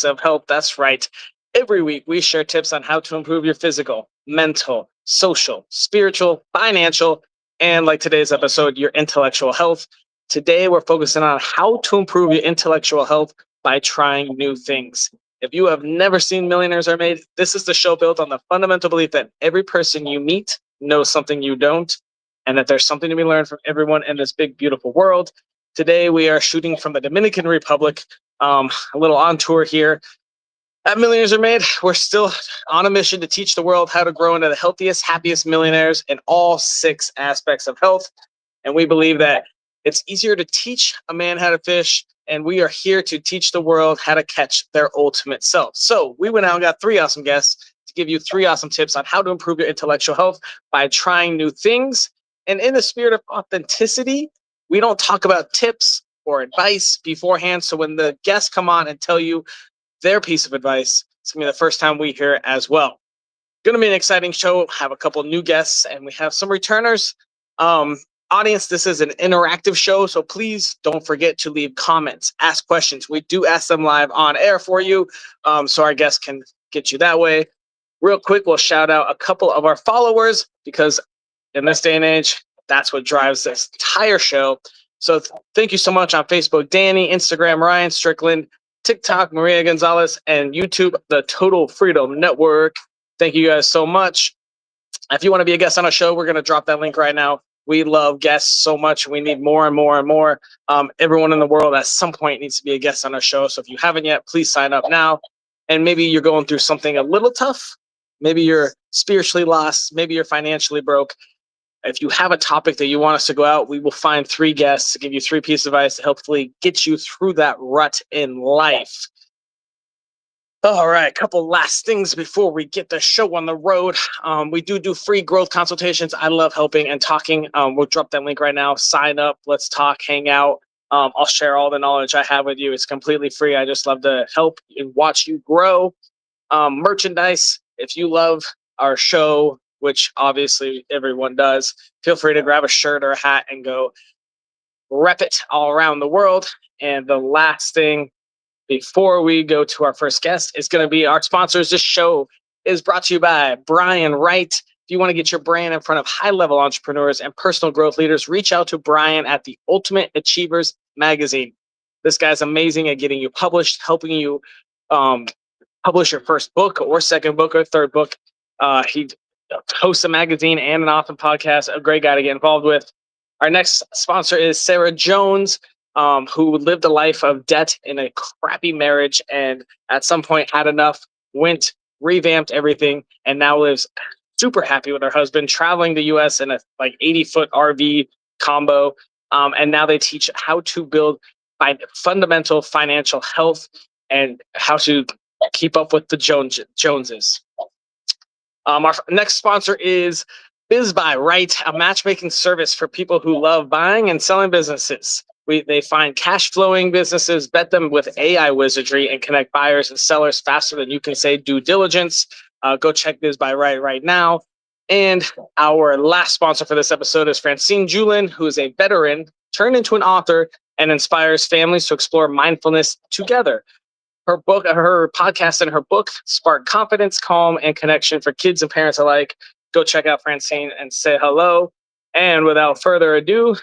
of health. That's right. Every week, we share tips on how to improve your physical, mental, social, spiritual, financial, and like today's episode, your intellectual health. Today, we're focusing on how to improve your intellectual health by trying new things. If you have never seen Millionaires Are Made, this is the show built on the fundamental belief that every person you meet knows something you don't, and that there's something to be learned from everyone in this big, beautiful world. Today, we are shooting from the Dominican Republic, a little on tour here. At Millionaires Are Made, we're still on a mission to teach the world how to grow into the healthiest, happiest millionaires in all 6 aspects of health. And we believe that it's easier to teach a man how to fish, and we are here to teach the world how to catch their ultimate self. So we went out and got 3 awesome guests to give you 3 awesome tips on how to improve your intellectual health by trying new things. And in the spirit of authenticity, we don't talk about tips or advice beforehand. So when the guests come on and tell you their piece of advice, it's going to be the first time we hear it as well. Going to be an exciting show. Have a couple new guests, and we have some returners. Audience, this is an interactive show, so please don't forget to leave comments, ask questions. We do ask them live on air for you, so our guests can get you that way. Real quick, we'll shout out a couple of our followers, because in this day and age, that's what drives this entire show. So thank you so much on Facebook, Danny, Instagram, Ryan Strickland, TikTok, Maria Gonzalez, and YouTube, the Total Freedom Network. Thank you guys so much. If you want to be a guest on our show, we're going to drop that link right now. We love guests so much. We need more and more and more. Everyone in the world at some point needs to be a guest on our show. So if you haven't yet, please sign up now. And maybe you're going through something a little tough. Maybe you're spiritually lost. Maybe you're financially broke. If you have a topic that you want us to go out, we will find 3 guests to give you 3 pieces of advice to hopefully get you through that rut in life. All right, a couple last things before we get the show on the road. We do free growth consultations. I love helping and talking. We'll drop that link right now. Sign up. Let's talk, hang out. I'll share all the knowledge I have with you. It's completely free. I just love to help and watch you grow. Merchandise. If you love our show, which obviously everyone does, feel free to grab a shirt or a hat and go rep it all around the world. And the last thing before we go to our first guest is going to be our sponsors. This show is brought to you by Brian Wright. If you want to get your brand in front of high-level entrepreneurs and personal growth leaders, reach out to Brian at the Ultimate Achievers magazine. This guy's amazing at getting you published, helping you publish your first book or second book or third book. He hosts a magazine and an awesome podcast, a great guy to get involved with. Our next sponsor is Sarah Jones, who lived a life of debt in a crappy marriage and at some point had enough, revamped everything, and now lives super happy with her husband, traveling the U.S. in a 80-foot RV combo. And now they teach how to build fundamental financial health and how to keep up with the Joneses. Our next sponsor is BizBuy, right? A matchmaking service for people who love buying and selling businesses. They find cash flowing businesses, vet them with AI wizardry, and connect buyers and sellers faster than you can say due diligence. Go check BizBuy right now. And our last sponsor for this episode is Francine Julin, who is a veteran turned into an author and inspires families to explore mindfulness together. Her book, her podcast, and her book spark confidence, calm, and connection for kids and parents alike. Go check out Francine and say hello. And without further ado,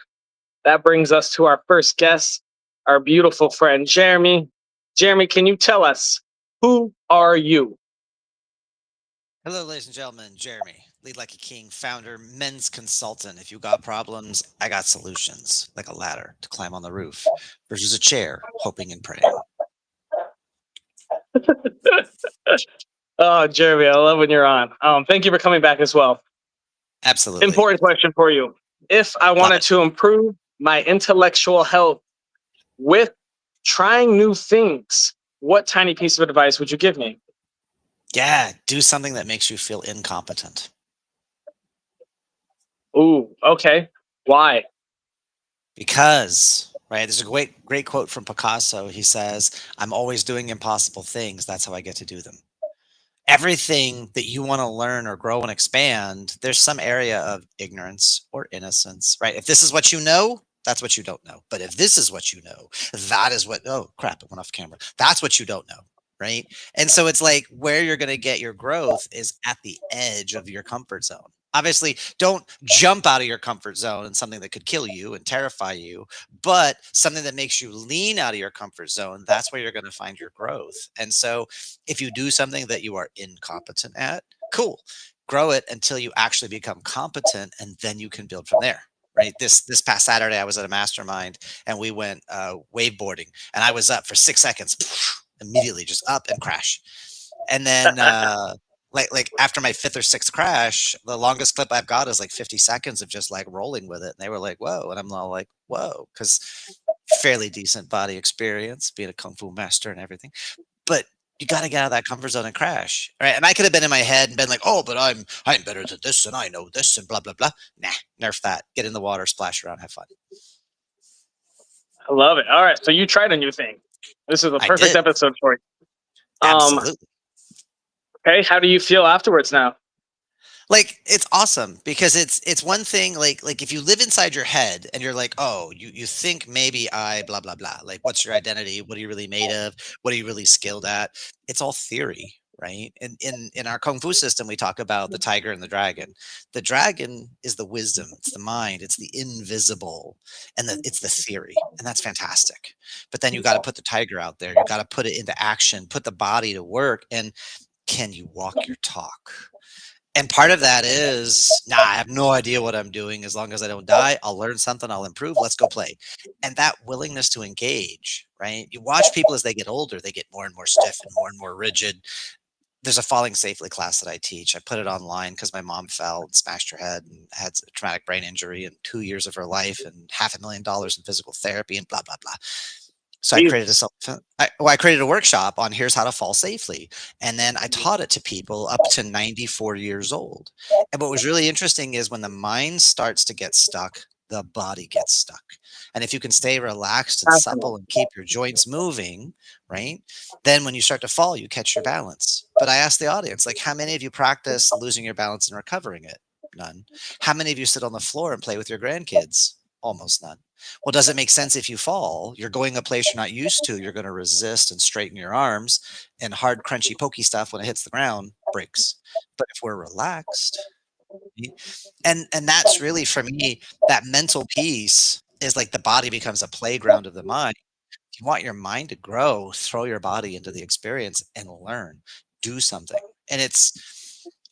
that brings us to our first guest, our beautiful friend, Jeremy. Jeremy, can you tell us, who are you? Hello, ladies and gentlemen. Jeremy, lead like a king, founder, men's consultant. If you got problems, I got solutions, like a ladder to climb on the roof versus a chair, hoping and praying. Oh, Jeremy, I love when you're on. Thank you for coming back as well. Absolutely. Important question for you. If I wanted to improve my intellectual health with trying new things, what tiny piece of advice would you give me? Yeah, do something that makes you feel incompetent. Ooh, okay. Why? Because, right, there's a great quote from Picasso. He says, I'm always doing impossible things. That's how I get to do them. Everything that you want to learn or grow and expand, there's some area of ignorance or innocence, right? If this is what you know, that's what you don't know. But if this is what you know, that is what, oh crap, it went off camera. That's what you don't know, right? And so it's like where you're going to get your growth is at the edge of your comfort zone. Obviously, don't jump out of your comfort zone and something that could kill you and terrify you, but something that makes you lean out of your comfort zone, that's where you're going to find your growth. And so if you do something that you are incompetent at, cool. Grow it until you actually become competent and then you can build from there. Right. This past Saturday, I was at a mastermind and we went waveboarding and I was up for 6 seconds, immediately just up and crash. And then like after my fifth or sixth crash, the longest clip I've got is like 50 seconds of just like rolling with it. And they were like, whoa. And I'm all like, whoa, because fairly decent body experience, being a kung fu master and everything. But you got to get out of that comfort zone and crash, right? And I could have been in my head and been like, "Oh, but I'm better than this, and I know this, and blah blah blah." Nah, nerf that. Get in the water, splash around, have fun. I love it. All right, so you tried a new thing. This is a I perfect did, episode for you. absolutely. Okay, how do you feel afterwards now? Like it's awesome because it's one thing like if you live inside your head and you're like, oh, you think maybe I blah blah blah. Like what's your identity? What are you really made of? What are you really skilled at? It's all theory, right? And in our kung fu system, we talk about the tiger and the dragon. The dragon is the wisdom, it's the mind, it's the invisible, and it's the theory, and that's fantastic. But then you got to put the tiger out there. You got to put it into action, put the body to work, and can you walk your talk? And part of that is, nah, I have no idea what I'm doing. As long as I don't die, I'll learn something, I'll improve, let's go play. And that willingness to engage, right? You watch people as they get older, they get more and more stiff and more rigid. There's a falling safely class that I teach. I put it online because my mom fell and smashed her head and had a traumatic brain injury and 2 years of her life and $500,000 in physical therapy and blah, blah, blah. So I created Jesus. I created a workshop on here's how to fall safely. And then I taught it to people up to 94 years old. And what was really interesting is when the mind starts to get stuck, the body gets stuck. And if you can stay relaxed and Fascinating. supple and keep your joints moving, right? Then when you start to fall, you catch your balance. But I asked the audience, like, how many of you practice losing your balance and recovering it? None. How many of you sit on the floor and play with your grandkids? Almost none. Well, does it make sense if you fall? You're going a place you're not used to. You're going to resist and straighten your arms, and hard, crunchy, pokey stuff when it hits the ground breaks. But if we're relaxed, y- and that's really for me, that mental piece is like the body becomes a playground of the mind. If you want your mind to grow, throw your body into the experience and learn, do something. And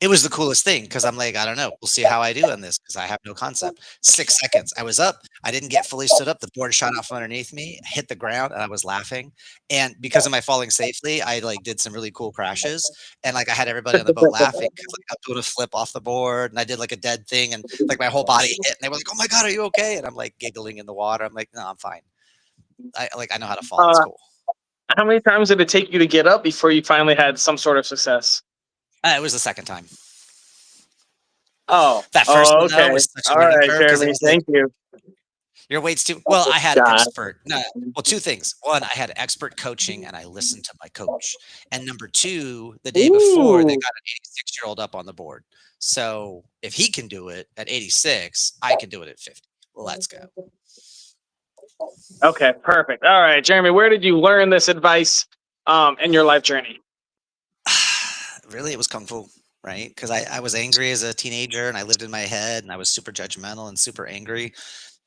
it was the coolest thing because I'm like, I don't know. We'll see how I do on this because I have no concept. 6 seconds. I was up. I didn't get fully stood up. The board shot out from underneath me, hit the ground, and I was laughing. And because of my falling safely, I like did some really cool crashes. And like I had everybody on the boat laughing because like I was doing a flip off the board and I did like a dead thing and like my whole body hit and they were like, oh my God, are you okay? And I'm like giggling in the water. I'm like, no, I'm fine. I know how to fall. It's Uh, cool. how many times did it take you to get up before you finally had some sort of success? It was the second time. Oh, That first oh, one though okay. was such a All learning right, curve because it Jeremy. was like Thank you. your weight's too well. I had God. expert. No, well, two things. One, I had expert coaching, and I listened to my coach. And number two, the day before, they Ooh. got an 86-year-old up on the board. So if he can do it at 86, I can do it at 50. Let's go. Okay, perfect. All right, Jeremy. Where did you learn this advice in your life journey? Really, it was kung fu, right? Because I was angry as a teenager, and I lived in my head, and I was super judgmental and super angry.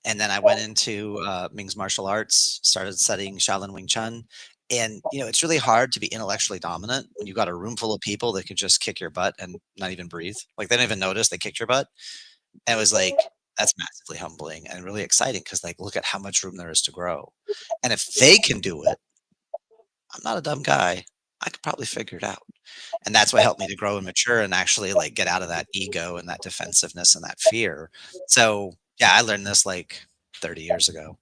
And then I went into Ming's martial arts, started studying Shaolin Wing Chun. And it's really hard to be intellectually dominant when you've got a room full of people that could just kick your butt and not even breathe. Like they don't even notice they kicked your butt. And it was like that's massively humbling and really exciting because like look at how much room there is to grow. And if they can do it, I'm not a dumb guy. I could probably figure it out. And that's what helped me to grow and mature and actually like get out of that ego and that defensiveness and that fear. So yeah, I learned this like 30 years ago.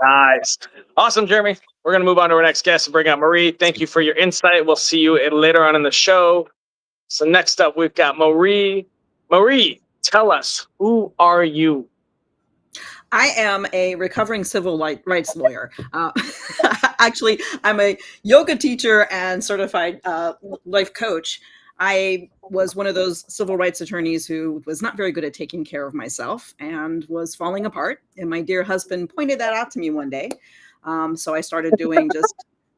Nice. Awesome, Jeremy. We're going to move on to our next guest and bring out Marie. Thank you for your insight. We'll see you later on in the show. So next up, we've got Marie. Marie, tell us, who are you? I am a recovering civil rights lawyer. Actually, I'm a yoga teacher and certified life coach. I was one of those civil rights attorneys who was not very good at taking care of myself and was falling apart. And my dear husband pointed that out to me one day. So I started doing just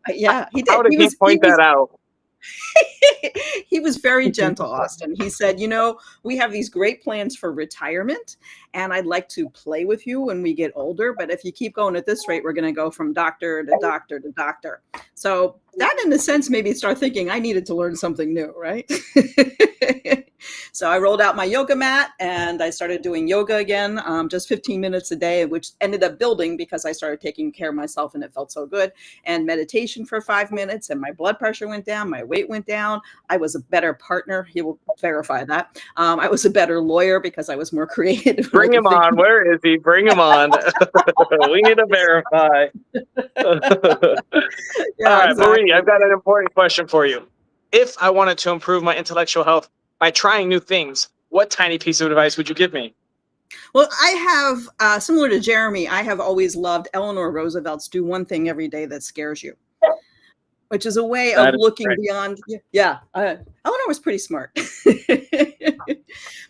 Yeah, he How did. did he He point was that out? he was very gentle, Austin. He said, we have these great plans for retirement, and I'd like to play with you when we get older. But if you keep going at this rate, we're going to go from doctor to doctor to doctor. So that, in a sense, made me start thinking I needed to learn something new, right? So I rolled out my yoga mat and I started doing yoga again, just 15 minutes a day, which ended up building because I started taking care of myself and it felt so good. And meditation for 5 minutes, and my blood pressure went down, my weight went down. I was a better partner. He will verify that. I was a better lawyer because I was more creative. Bring him on. Where is he? Bring him on. We need to verify. All Yeah, right, Marie, exactly. I've got an important question for you. If I wanted to improve my intellectual health by trying new things, what tiny piece of advice would you give me? Well, I have, similar to Jeremy, I have always loved Eleanor Roosevelt's "Do One Thing Every Day That Scares You," which is a way of That is looking great. beyond. Yeah, Eleanor was pretty smart,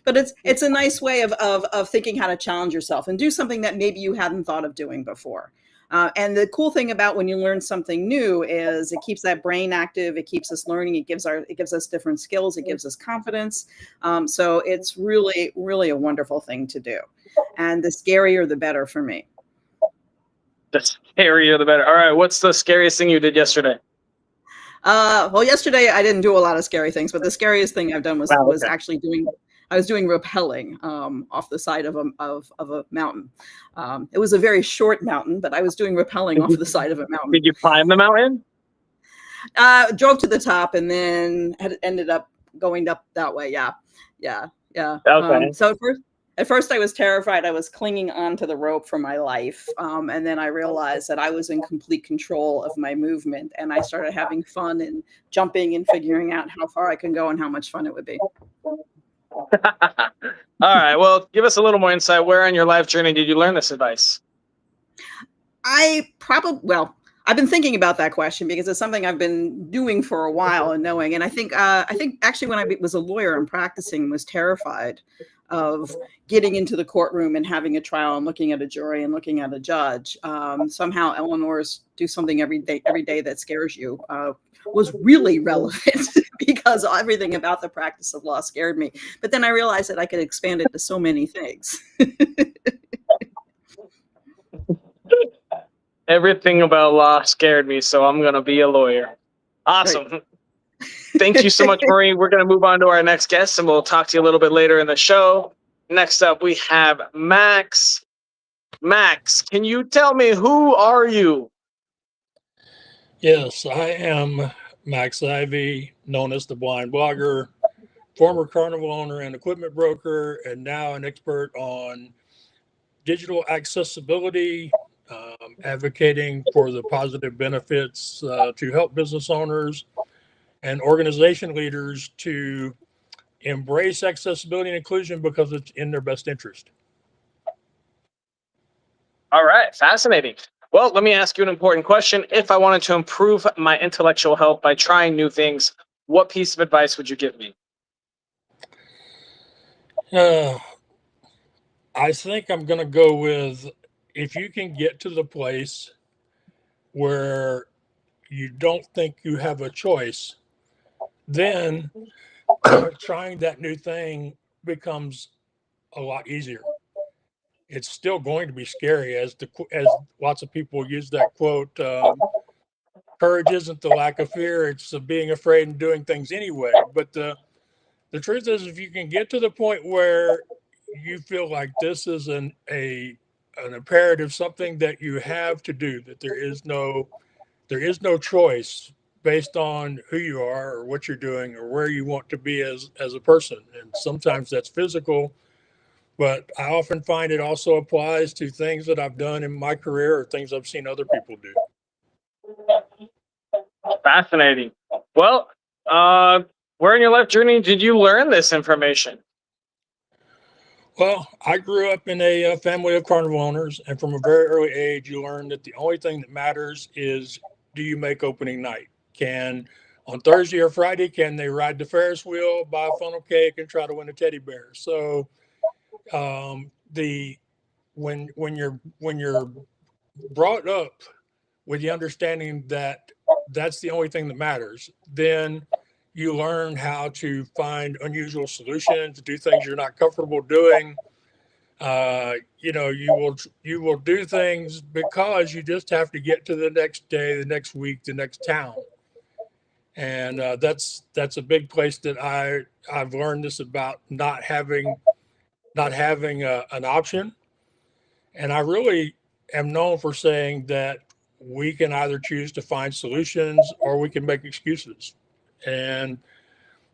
but it's a nice way of thinking how to challenge yourself and do something that maybe you hadn't thought of doing before. And the cool thing about when you learn something new is it keeps that brain active. It keeps us learning. It gives us different skills. It gives us confidence. So it's really, really a wonderful thing to do. And the scarier, the better for me. The scarier, the better. All right, what's the scariest thing you did yesterday? Well, yesterday I didn't do a lot of scary things, but the scariest thing I've done Wow, was okay. actually doing. I was doing rappelling off the side of a mountain. It was a very short mountain, but I was doing rappelling off the side of a mountain. Did you climb the mountain? Drove to the top and then ended up going up that way. Yeah, yeah, yeah. Okay. So at first I was terrified. I was clinging onto the rope for my life. And then I realized that I was in complete control of my movement. And I started having fun and jumping and figuring out how far I can go and how much fun it would be. All right, well, give us a little more insight. Where on your life journey did you learn this advice? I've been thinking about that question because it's something I've been doing for a while and knowing. And I think actually when I was a lawyer and practicing, was terrified of getting into the courtroom and having a trial and looking at a jury and looking at a judge. Somehow Eleanor's "Do Something Every Day That Scares You" was really relevant because everything about the practice of law scared me. But then I realized that I could expand it to so many things. Everything about law scared me, so I'm going to be a lawyer. Awesome. Right. Thank you so much, Marie. We're going to move on to our next guest, and we'll talk to you a little bit later in the show. Next up, we have Max. Max, can you tell me, who are you? Yes, I am Max Ivy, known as the Blind Blogger, former carnival owner and equipment broker, and now an expert on digital accessibility, advocating for the positive benefits to help business owners and organization leaders to embrace accessibility and inclusion because it's in their best interest. All right, fascinating. Well, let me ask you an important question. If I wanted to improve my intellectual health by trying new things, what piece of advice would you give me? Uh, I think I'm going to go with, if you can get to the place where you don't think you have a choice, then trying that new thing becomes a lot easier. It's still going to be scary, as lots of people use that quote. Courage isn't the lack of fear; it's being afraid and doing things anyway. But the truth is, if you can get to the point where you feel like this is an imperative, something that you have to do, that there is no choice based on who you are or what you're doing or where you want to be as a person. And sometimes that's physical, but I often find it also applies to things that I've done in my career or things I've seen other people do. Fascinating. Well, where in your life journey did you learn this information? Well, I grew up in a family of carnival owners, and from a very early age, you learn that the only thing that matters is, do you make opening night? Can On Thursday or Friday, can they ride the Ferris wheel, buy a funnel cake, and try to win a teddy bear? So the when you're brought up with the understanding that that's the only thing that matters. Then you learn how to find unusual solutions, do things you're not comfortable doing. You will do things because you just have to get to the next day, the next week, the next town. And that's a big place that I've learned this about not having an option. And I really am known for saying that we can either choose to find solutions or we can make excuses. And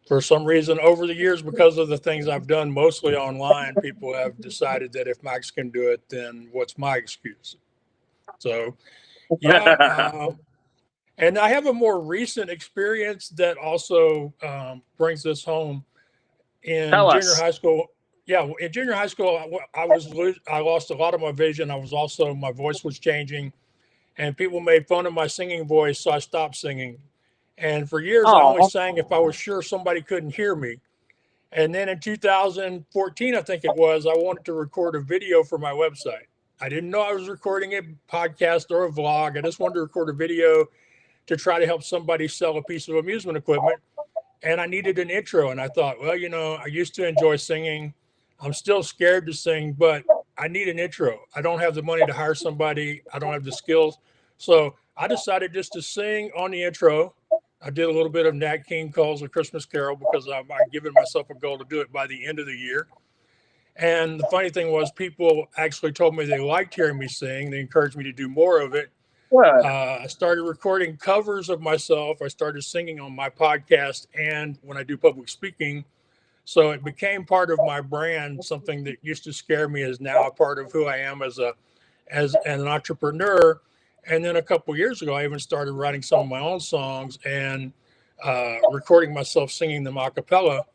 for some reason, over the years, because of the things I've done mostly online, people have decided that if Max can do it, then what's my excuse? So, yeah. And I have a more recent experience that also brings this home. In Tell junior us. high school, yeah, in junior high school, I lost a lot of my vision. I was also my voice was changing, and people made fun of my singing voice, so I stopped singing. And for years, I only Oh, sang if I was sure somebody couldn't hear me. And then in 2014, I think it was, I wanted to record a video for my website. I didn't know I was recording a podcast or a vlog. I just wanted to record a video to try to help somebody sell a piece of amusement equipment. And I needed an intro. And I thought, well, I used to enjoy singing. I'm still scared to sing, but I need an intro. I don't have the money to hire somebody, I don't have the skills. So I decided just to sing on the intro. I did a little bit of Nat King Cole's A Christmas Carol because I'd given myself a goal to do it by the end of the year. And the funny thing was, people actually told me they liked hearing me sing. They encouraged me to do more of it. good. I started recording covers of myself. I started singing on my podcast and when I do public speaking. So it became part of my brand. Something that used to scare me is now a part of who I am as an entrepreneur. And then a couple of years ago, I even started writing some of my own songs and recording myself singing them a cappella.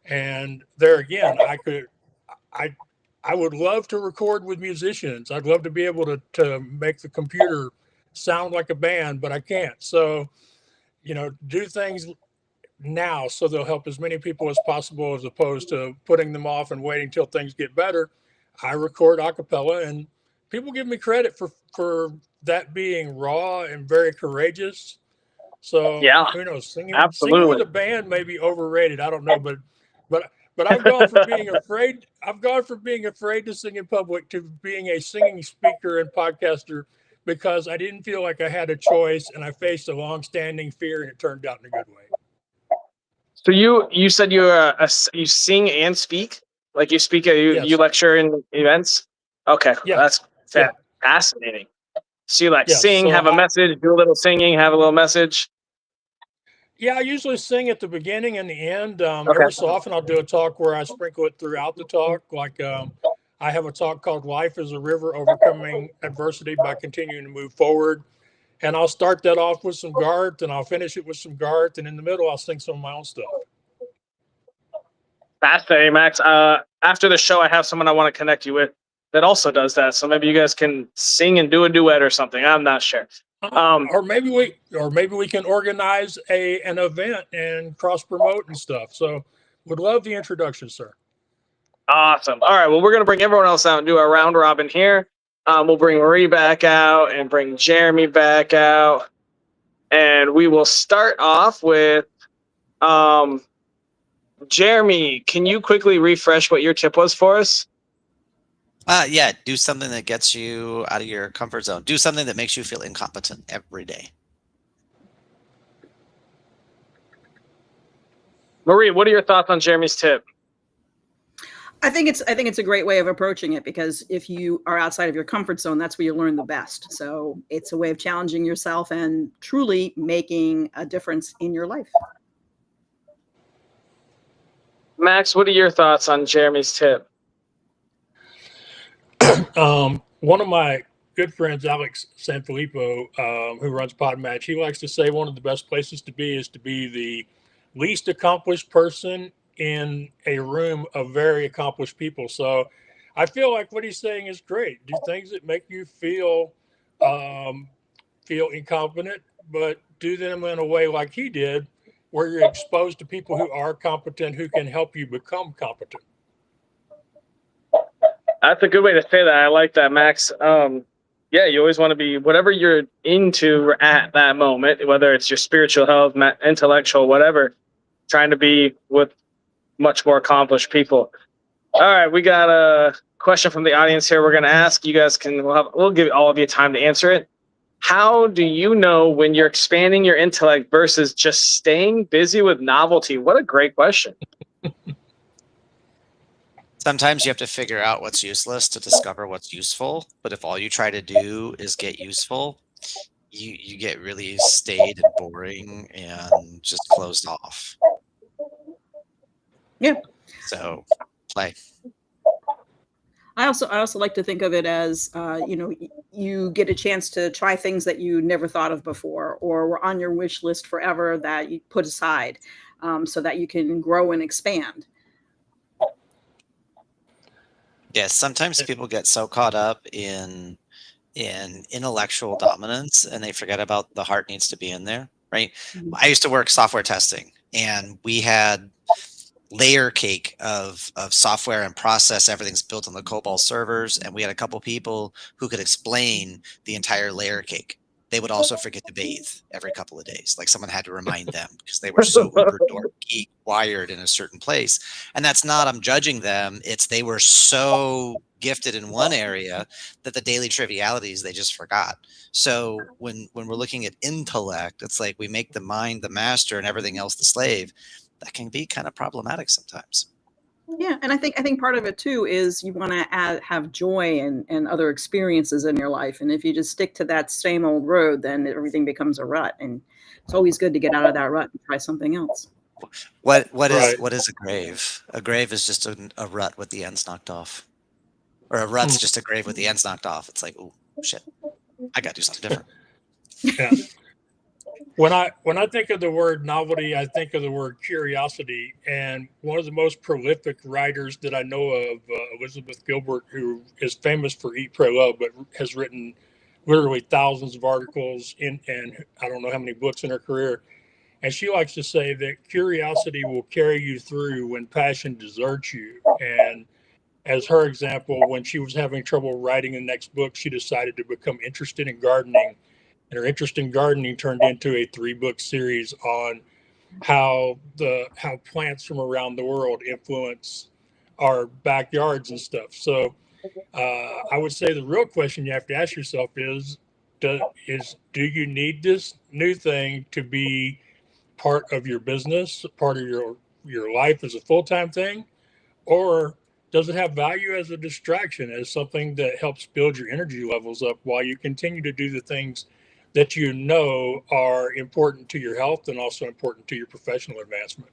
And there again, I I would love to record with musicians. I'd love to be able to make the computer sound like a band, but I can't. So, do things now so they'll help as many people as possible as opposed to putting them off and waiting till things get better. I record a cappella and people give me credit for that being raw and very courageous. So Yeah, who knows? Singing with absolutely. a band may be overrated. I don't know, but I've gone from being afraid. I've gone from being afraid to sing in public to being a singing speaker and podcaster because I didn't feel like I had a choice, and I faced a long-standing fear, and it turned out in a good way. So you said you sing and speak, like you speak, you Yes. lecture in events. Okay, Yeah. that's Yeah. fascinating. So you like Yes. sing, So have a message, do a little singing, have a little message. I usually sing at the beginning and the end. Okay, Every so often, I'll do a talk where I sprinkle it throughout the talk. Like I have a talk called "Life is a River: Overcoming Adversity by Continuing to Move Forward." And I'll start that off with some Garth, and I'll finish it with some Garth, and in the middle, I'll sing some of my own stuff. fascinating, Max. After the show, I have someone I want to connect you with that also does that. So maybe you guys can sing and do a duet or something. I'm not sure. Or maybe we can organize an event and cross promote and stuff. So, would love the introduction, sir. Awesome. All right. Well, we're gonna bring everyone else out and do a round robin here. We'll bring Marie back out and bring Jeremy back out, and we will start off with Jeremy. Can you quickly refresh what your tip was for us? Yeah, do something that gets you out of your comfort zone. Do something that makes you feel incompetent every day. Marie, what are your thoughts on Jeremy's tip? I think it's a great way of approaching it because if you are outside of your comfort zone, that's where you learn the best. So it's a way of challenging yourself and truly making a difference in your life. Max, what are your thoughts on Jeremy's tip? One of my good friends, Alex Sanfilippo, who runs Podmatch, he likes to say one of the best places to be is to be the least accomplished person in a room of very accomplished people. So I feel like what he's saying is great. Do things that make you feel incompetent, but do them in a way like he did, where you're exposed to people who are competent, who can help you become competent. That's a good way to say that. I like that, Max. Yeah, you always want to be whatever you're into at that moment, whether it's your spiritual health, intellectual, whatever, trying to be with much more accomplished people. All right, we got a question from the audience here. We're going to ask. You guys can. We'll give all of you time to answer it. How do you know when you're expanding your intellect versus just staying busy with novelty? What a great question. Sometimes you have to figure out what's useless to discover what's useful. But if all you try to do is get useful, you get really staid and boring and just closed off. Yeah. So play. I also like to think of it as, you get a chance to try things that you never thought of before, or were on your wish list forever that you put aside, so that you can grow and expand. Yes, sometimes people get so caught up in intellectual dominance and they forget about the heart needs to be in there, right? Mhm. I used to work software testing, and we had layer cake of software and process. Everything's built on the COBOL servers, and we had a couple people who could explain the entire layer cake. They would also forget to bathe every couple of days. Like someone had to remind them because they were so uber dork geek wired in a certain place. And that's not, I'm judging them. It's they were so gifted in one area that the daily trivialities they just forgot. So when we're looking at intellect, it's like we make the mind the master and everything else the slave. That can be kind of problematic sometimes. Yeah, and I think part of it too is you want to have joy and other experiences in your life, and if you just stick to that same old road, then everything becomes a rut. And it's always good to get out of that rut and try something else. What Right. is a grave? A grave is just a rut with the ends knocked off, or a Hmm. rut's just a grave with the ends knocked off. It's like, oh shit, I got to do something different. Yeah. When I think of the word novelty, I think of the word curiosity. And one of the most prolific writers that I know of, Elizabeth Gilbert, who is famous for Eat, Pray, Love, but has written literally thousands of articles and I don't know how many books in her career. And she likes to say that curiosity will carry you through when passion deserts you. And as her example, when she was having trouble writing the next book, she decided to become interested in gardening, and her interest in gardening turned into a 3-book series on how plants from around the world influence our backyards and stuff. So I would say the real question you have to ask yourself do you need this new thing to be part of your business, part of your life as a full-time thing, or does it have value as a distraction, as something that helps build your energy levels up while you continue to do the things that you know are important to your health and also important to your professional advancement?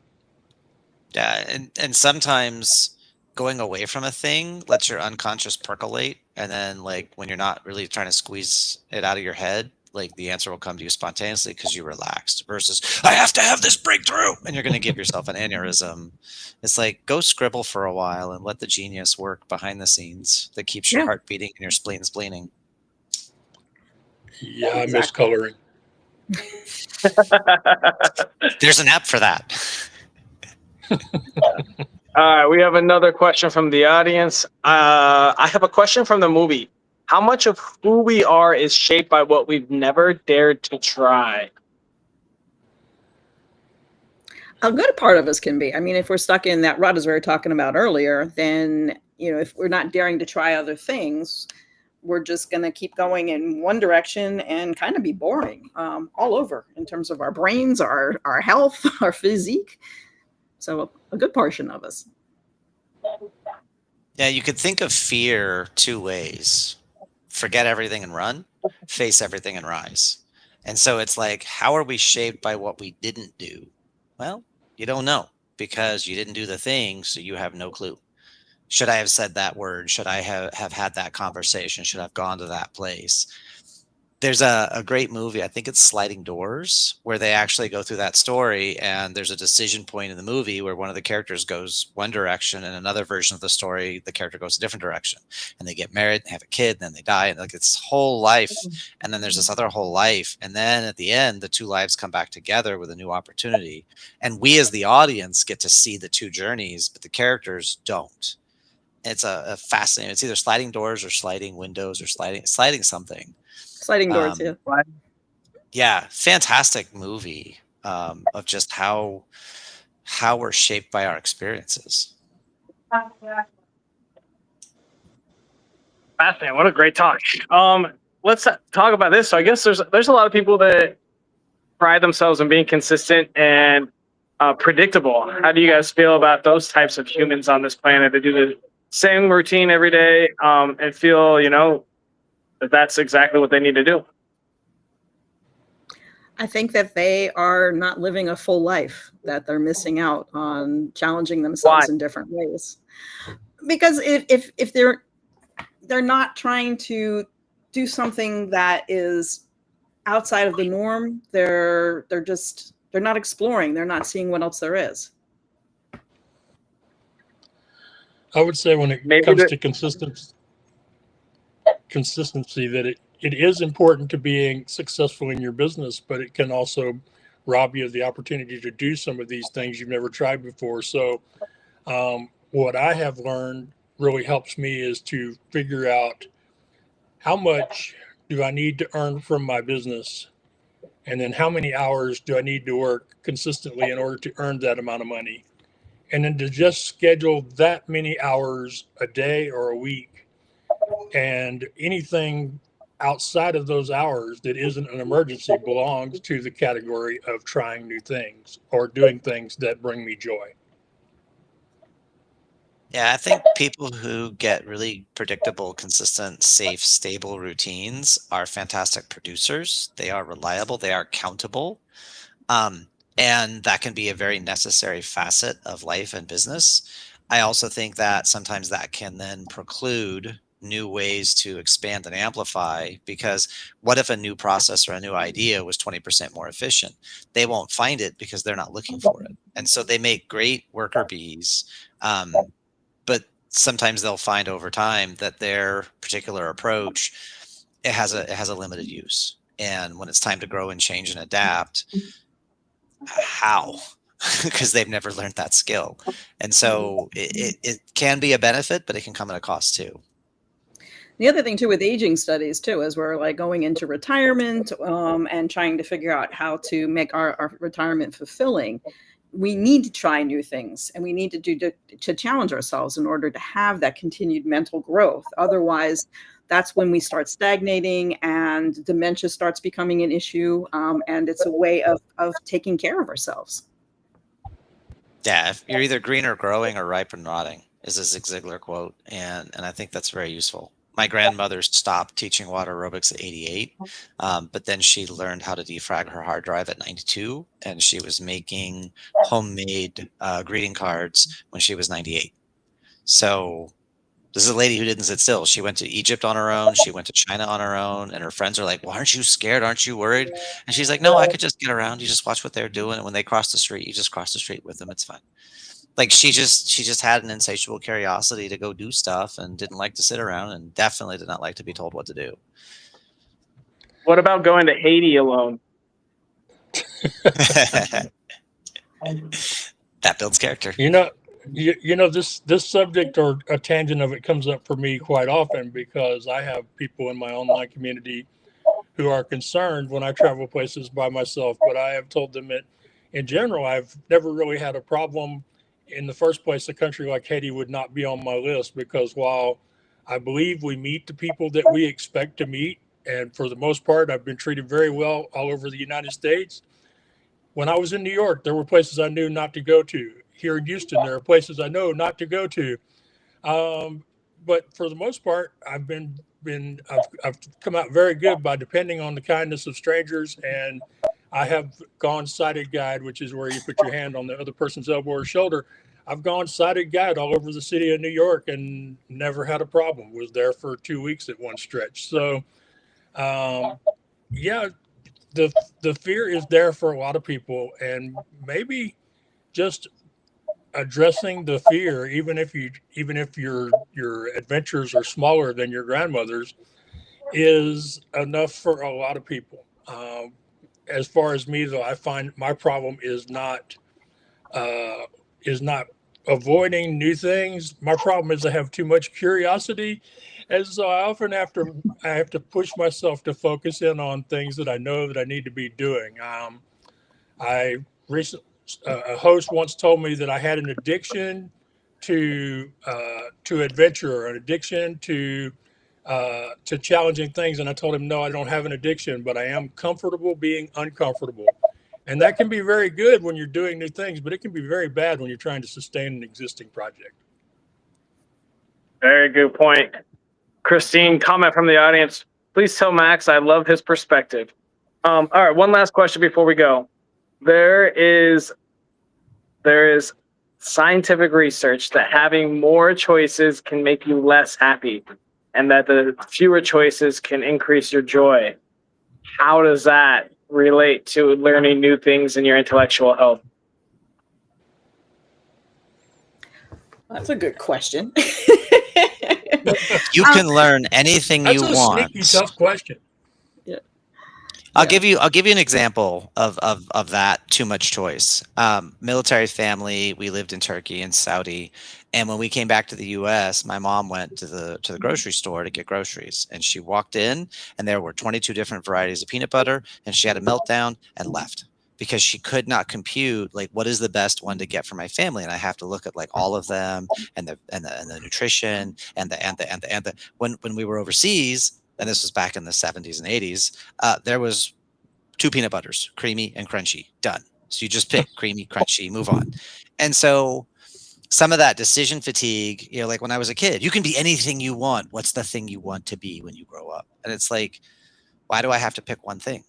Yeah, and sometimes going away from a thing lets your unconscious percolate, and then like when you're not really trying to squeeze it out of your head, like the answer will come to you spontaneously because you relaxed. Versus, I have to have this breakthrough, and you're going to give yourself an aneurysm. It's like go scribble for a while and let the genius work behind the scenes that keeps your Yeah, heart beating and your spleen spleening. Yeah, I miss exactly. coloring. There's an app for that. All right, we have another question from the audience. I have a question from the movie. How much of who we are is shaped by what we've never dared to try? A good part of us can be. I mean, if we're stuck in that rut as we were talking about earlier, then if we're not daring to try other things, we're just going to keep going in one direction and kind of be boring, all over in terms of our brains, our health, our physique. So a good portion of us. Yeah, you could think of fear two ways: forget everything and run, face everything and rise. And so it's like, how are we shaped by what we didn't do? Well, you don't know because you didn't do the thing, so you have no clue. Should I have said that word? Should I have had that conversation? Should I have gone to that place? There's a great movie, I think it's Sliding Doors, where they actually go through that story, and there's a decision point in the movie where one of the characters goes one direction, and another version of the story, the character goes a different direction. And they get married and have a kid, and then they die, and like it's whole life. And then there's this other whole life. And then at the end, the two lives come back together with a new opportunity. And we as the audience get to see the two journeys, but the characters don't. It's a fascinating. It's either sliding doors or sliding windows or sliding something. Sliding doors, yeah. Yeah, fantastic movie of just how we're shaped by our experiences. Fascinating. What a great talk. Let's talk about this. So I guess there's a lot of people that pride themselves on being consistent and predictable. How do you guys feel about those types of humans on this planet that do the same routine every day and feel, that that's exactly what they need to do? I think that they are not living a full life, that they're missing out on challenging Why? themselves in different ways. Because if they're not trying to do something that is outside of the norm, they're not exploring, they're not seeing what else there is. I would say when it Maybe comes that to consistency that it is important to being successful in your business, but it can also rob you of the opportunity to do some of these things you've never tried before. So what I have learned really helps me is to figure out how much do I need to earn from my business, and then how many hours do I need to work consistently in order to earn that amount of money, and then to just schedule that many hours a day or a week, and anything outside of those hours that isn't an emergency belongs to the category of trying new things or doing things that bring me joy. Yeah, I think people who get really predictable, consistent, safe, stable routines are fantastic producers. They are reliable, they are accountable. Um, and that can be a very necessary facet of life and business. I also think that sometimes that can then preclude new ways to expand and amplify, because what if a new process or a new idea was 20% more efficient? They won't find it because they're not looking for it. And so they make great worker bees. But sometimes they'll find over time that their particular approach, it has a limited use. And when it's time to grow and change and adapt, how? Because they've never learned that skill. And so it can be a benefit, but it can come at a cost too. The other thing too with aging studies too is we're like going into retirement and trying to figure out how to make our retirement fulfilling. We need to try new things and we need to challenge ourselves in order to have that continued mental growth. Otherwise, that's when we start stagnating and dementia starts becoming an issue. And it's a way of taking care of ourselves. Yeah, if you're either green or growing or ripe and rotting is a Zig Ziglar quote, and I think that's very useful. My grandmother stopped teaching water aerobics at 88, but then she learned how to defrag her hard drive at 92, and she was making homemade greeting cards when she was 98. So this is a lady who didn't sit still. She went to Egypt on her own. She went to China on her own. And her friends are like, well, aren't you scared? Aren't you worried? And she's like, no, I could just get around. You just watch what they're doing. And when they cross the street, you just cross the street with them. It's fine. Like she just had an insatiable curiosity to go do stuff and didn't like to sit around and definitely did not like to be told what to do. What about going to Haiti alone? That builds character. This subject or a tangent of it comes up for me quite often because I have people in my online community who are concerned when I travel places by myself, but I have told them that in general, I've never really had a problem. In the first place, a country like Haiti would not be on my list because while I believe we meet the people that we expect to meet, and for the most part, I've been treated very well all over the United States. When I was in New York, there were places I knew not to go to. Here in Houston, there are places I know not to go to. Um, but for the most part, I've come out very good by depending on the kindness of strangers, and I have gone sighted guide, which is where you put your hand on the other person's elbow or shoulder. I've gone sighted guide all over the city of New York and never had a problem. Was there for 2 weeks at one stretch. So, um, yeah, the fear is there for a lot of people, and maybe just addressing the fear, even if your adventures are smaller than your grandmother's, is enough for a lot of people. As far as me though, I find my problem uh, is not avoiding new things. My problem is I have too much curiosity, and so I have to push myself to focus in on things that I know that I need to be doing. I recent A host once told me that I had an addiction to adventure, an addiction to challenging things, and I told him no, I don't have an addiction, but I am comfortable being uncomfortable. And that can be very good when you're doing new things, but it can be very bad when you're trying to sustain an existing project. Very good point. Christine, comment from the audience. Please tell Max I love his perspective. All right, one last question before we go. There is scientific research that having more choices can make you less happy, and that the fewer choices can increase your joy. How does that relate to learning new things in your intellectual health? That's a good question. You can learn anything That's you a want. sneaky tough question. Yeah. I'll give you an example of that too much choice. Military family, we lived in Turkey and Saudi, and when we came back to the US, my mom went to the grocery store to get groceries, and she walked in and there were 22 different varieties of peanut butter, and she had a meltdown and left because she could not compute like what is the best one to get for my family, and I have to look at like all of them and the nutrition and the when we were overseas, and this was back in the 70s and 80s, there was two peanut butters, creamy and crunchy, done. So you just pick creamy, crunchy, move on. And so some of that decision fatigue, like when I was a kid, you can be anything you want. What's the thing you want to be when you grow up? And it's like, why do I have to pick one thing?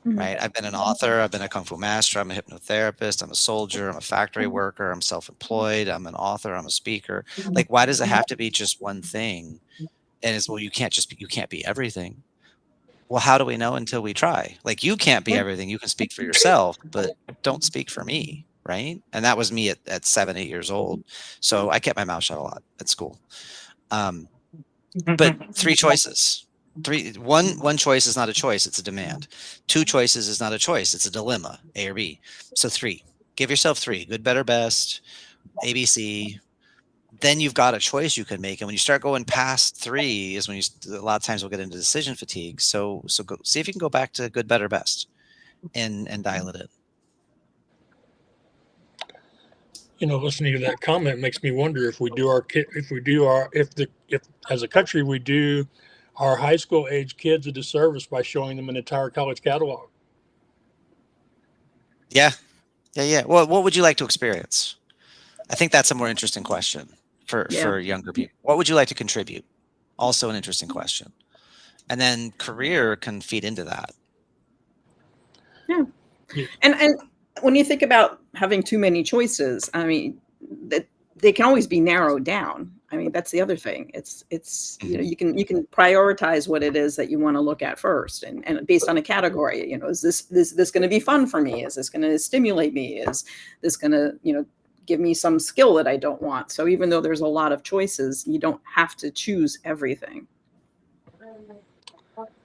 Right? I've been an author, I've been a kung fu master, I'm a hypnotherapist, I'm a soldier, I'm a factory worker, I'm self-employed, I'm an author, I'm a speaker. Like, why does it have to be just one thing? And it's, well, you can't be everything. Well, how do we know until we try? Like, you can't be everything. You can speak for yourself, but don't speak for me, right? And that was me at 7, 8 years old. So I kept my mouth shut a lot at school. But three choices. One choice is not a choice, it's a demand. Two choices is not a choice, it's a dilemma, A or B. So three. Give yourself three, good, better, best, ABC. Then you've got a choice you can make. And when you start going past three is when a lot of times we'll get into decision fatigue. So go see if you can go back to good, better, best and dial it in. Listening to that comment makes me wonder if as a country we do our high school age kids a disservice by showing them an entire college catalog. Yeah. Well, what would you like to experience? I think that's a more interesting question for younger people. What would you like to contribute? Also an interesting question. And then career can feed into that. Yeah. And when you think about having too many choices, I mean, they can always be narrowed down. I mean, that's the other thing. It's you can prioritize what it is that you want to look at first, and based on a category. Is this going to be fun for me? Is this going to stimulate me? Is this going to give me some skill that I don't want? So even though there's a lot of choices, you don't have to choose everything. All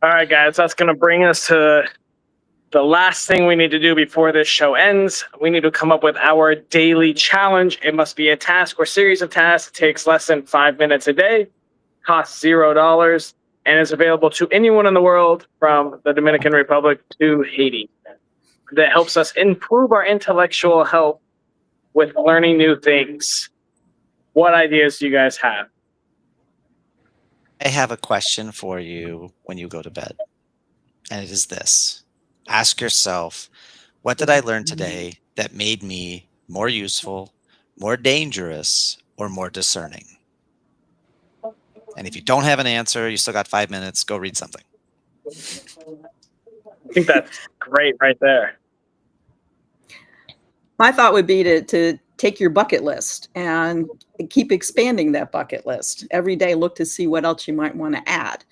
right, guys, that's going to bring us to the last thing we need to do before this show ends. We need to come up with our daily challenge. It must be a task or series of tasks. It takes less than 5 minutes a day, costs $0, and is available to anyone in the world from the Dominican Republic to Haiti. That helps us improve our intellectual health with learning new things. What ideas do you guys have? I have a question for you when you go to bed. And it is this. Ask yourself, what did I learn today that made me more useful, more dangerous, or more discerning? And if you don't have an answer, you still got 5 minutes, go read something. I think that's great right there. My thought would be to take your bucket list and keep expanding that bucket list. Every day, look to see what else you might want to add.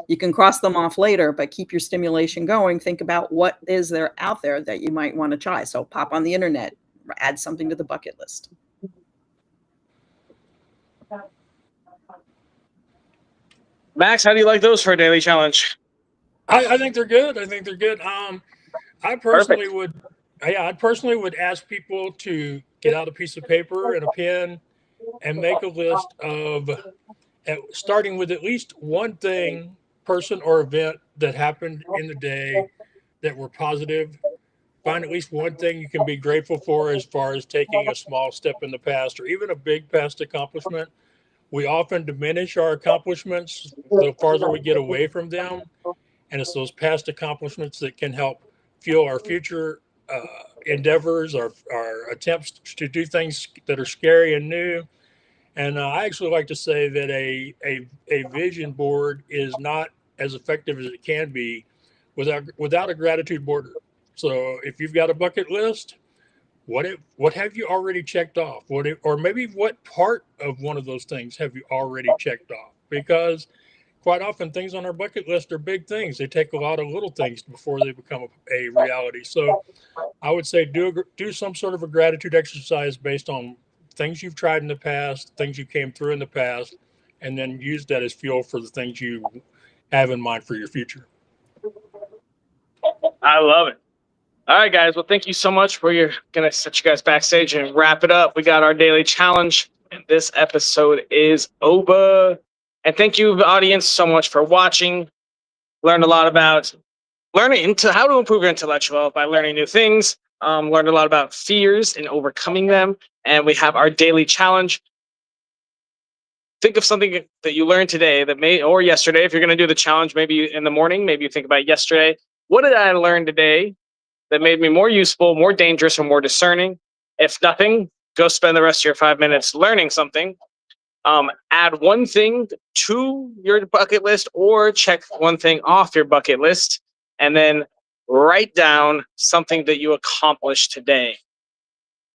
You can cross them off later, but keep your stimulation going. Think about what is there out there that you might want to try. So pop on the internet, add something to the bucket list. Max, how do you like those for a daily challenge? I think they're good. I think they're good. I personally I personally would ask people to get out a piece of paper and a pen and make a list of, starting with at least one thing, person, or event that happened in the day that were positive. Find at least one thing you can be grateful for as far as taking a small step in the past or even a big past accomplishment. We often diminish our accomplishments the farther we get away from them. And it's those past accomplishments that can help fuel our future endeavors, our attempts to do things that are scary and new. And I actually like to say that a vision board is not as effective as it can be without a gratitude border. So if you've got a bucket list, what have you already checked off? Or maybe what part of one of those things have you already checked off? Because quite often things on our bucket list are big things. They take a lot of little things before they become a reality. So I would say do some sort of a gratitude exercise based on things you've tried in the past, things you came through in the past, and then use that as fuel for the things you have in mind for your future. I love it. All right, guys. Well, thank you so much. We're going to set you guys backstage and wrap it up. We got our daily challenge, and this episode is over. And thank you, audience, so much for watching. Learned a lot about learning into how to improve your intellectual health by learning new things. Learned a lot about fears and overcoming them. And we have our daily challenge. Think of something that you learned today or yesterday. If you're going to do the challenge, maybe in the morning, maybe you think about yesterday. What did I learn today that made me more useful, more dangerous, or more discerning? If nothing, go spend the rest of your 5 minutes learning something. Add one thing to your bucket list or check one thing off your bucket list, and then write down something that you accomplished today.